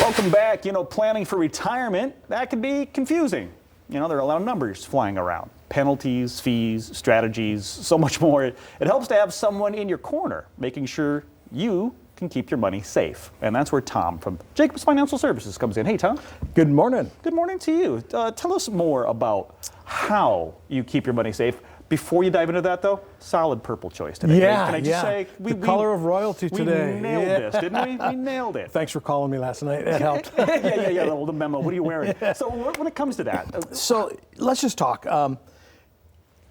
Welcome back. Planning for retirement, that can be confusing. There are a lot of numbers flying around. Penalties, fees, strategies, so much more. It helps to have someone in your corner, making sure you can keep your money safe. And that's where Tom from Jacobs Financial Services comes in. Hey, Tom. Good morning. Good morning to you. Tell us more about how you keep your money safe. Before you dive into that, though, solid purple choice today. Yeah, Can I just say, the color of royalty today. We nailed this, didn't we? We nailed it. Thanks for calling me last night. That helped. yeah. The memo. What are you wearing? So when it comes to that. So let's just talk.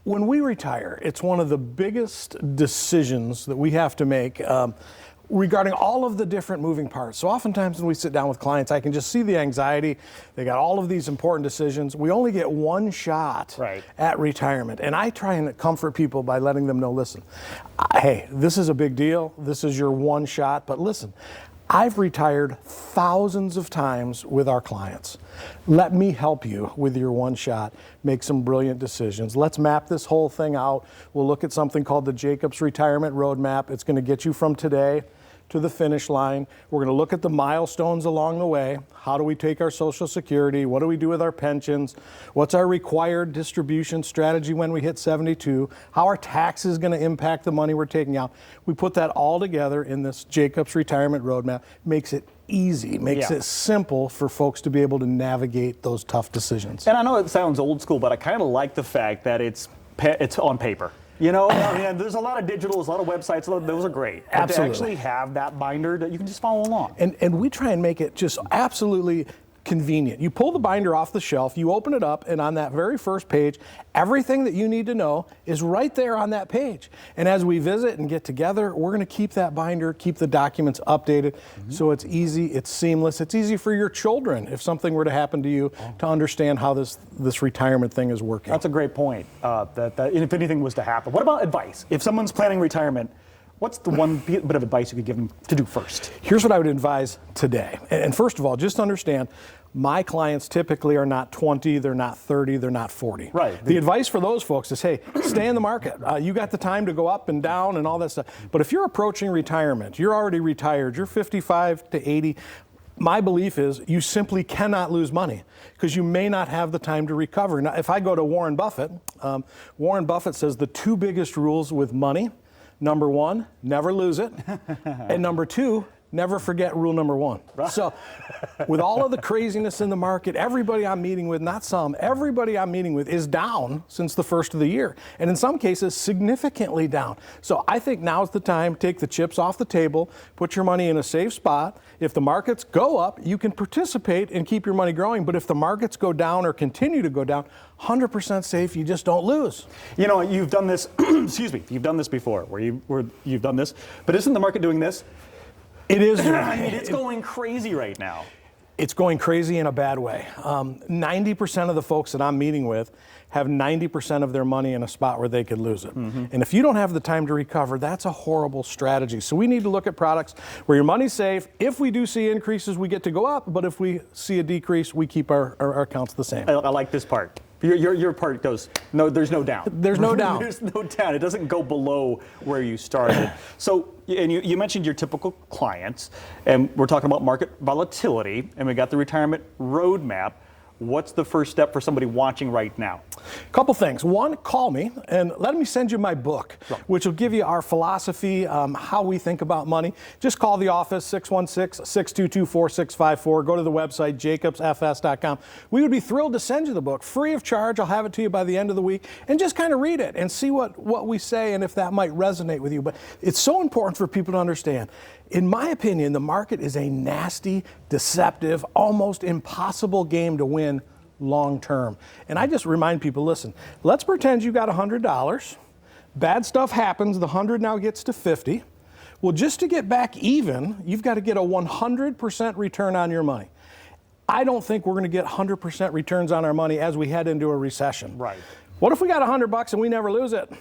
When we retire, it's one of the biggest decisions that we have to make regarding all of the different moving parts. So oftentimes when we sit down with clients, I can just see the anxiety. They got all of these important decisions. We only get one shot at retirement. And I try and comfort people by letting them know, listen, hey, this is a big deal. This is your one shot. But listen, I've retired thousands of times with our clients. Let me help you with your one shot. Make some brilliant decisions. Let's map this whole thing out. We'll look at something called the Jacobs Retirement Roadmap. It's going to get you from today to the finish line. We're going to look at the milestones along the way. How do we take our Social Security? What do we do with our pensions? What's our required distribution strategy when we hit 72? How are taxes going to impact the money we're taking out? We put that all together in this Jacobs Retirement Roadmap. Makes it easy, makes it simple for folks to be able to navigate those tough decisions. And I know it sounds old school, but I kind of like the fact that it's on paper. There's a lot of digitals, a lot of websites, those are great. But Absolutely. to actually have that binder that you can just follow along. And we try and make it just absolutely convenient. You pull the binder off the shelf, you open it up, and on that very first page, everything that you need to know is right there on that page. And as we visit and get together, we're going to keep that binder, keep the documents updated, so it's easy, it's seamless, it's easy for your children if something were to happen to you to understand how this retirement thing is working. That's a great point, that if anything was to happen. What about advice? If someone's planning retirement, what's the one bit of advice you could give them to do first? Here's what I would advise today. And first of all, just understand, my clients typically are not 20, they're not 30, they're not 40. Right. The advice for those folks is, hey, stay in the market. You got the time to go up and down and all that stuff. But if you're approaching retirement, you're already retired, you're 55 to 80, my belief is you simply cannot lose money because you may not have the time to recover. Now, if I go to Warren Buffett says the two biggest rules with money: number one, never lose it. And number two, never forget rule number one. So with all of the craziness in the market, everybody I'm meeting with, not some, everybody I'm meeting with is down since the first of the year. And in some cases, significantly down. So I think now's the time, take the chips off the table, put your money in a safe spot. If the markets go up, you can participate and keep your money growing. But if the markets go down or continue to go down, 100% safe, you just don't lose. You've done this, excuse me, you've done this before, where you've done this, but isn't the market doing this? It is. It's going crazy right now. It's going crazy in a bad way. 90% of the folks that I'm meeting with have 90% of their money in a spot where they could lose it. And if you don't have the time to recover, that's a horrible strategy. So we need to look at products where your money's safe. If we do see increases, we get to go up. But if we see a decrease, we keep our accounts the same. I like this part. Your part goes, no, there's no down. There's no down. There's no down. It doesn't go below where you started. So, and you mentioned your typical clients, and we're talking about market volatility, and we got the retirement roadmap. What's the first step for somebody watching right now? Couple things. One, call me and let me send you my book, which will give you our philosophy, how we think about money. Just call the office, 616-622-4654. Go to the website, jacobsfs.com. We would be thrilled to send you the book, free of charge. I'll have it to you by the end of the week, and just kind of read it and see what we say and if that might resonate with you. But it's so important for people to understand. In my opinion, the market is a nasty, deceptive, almost impossible game to win long term. And I just remind people, listen, let's pretend you got $100. Bad stuff happens. The 100 now gets to 50. Well, just to get back even, you've got to get a 100% return on your money. I don't think we're going to get 100% returns on our money as we head into a recession. Right. What if we got $100 and we never lose it?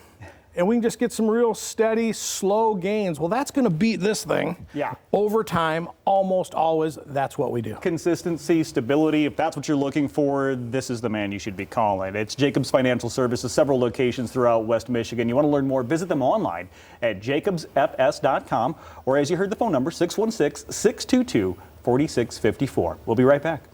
And we can just get some real steady, slow gains. Well, that's going to beat this thing. Yeah. Over time, almost always, that's what we do. Consistency, stability, if that's what you're looking for, this is the man you should be calling. It's Jacobs Financial Services, several locations throughout West Michigan. You want to learn more, visit them online at jacobsfs.com, or as you heard the phone number, 616-622 4654. We'll be right back.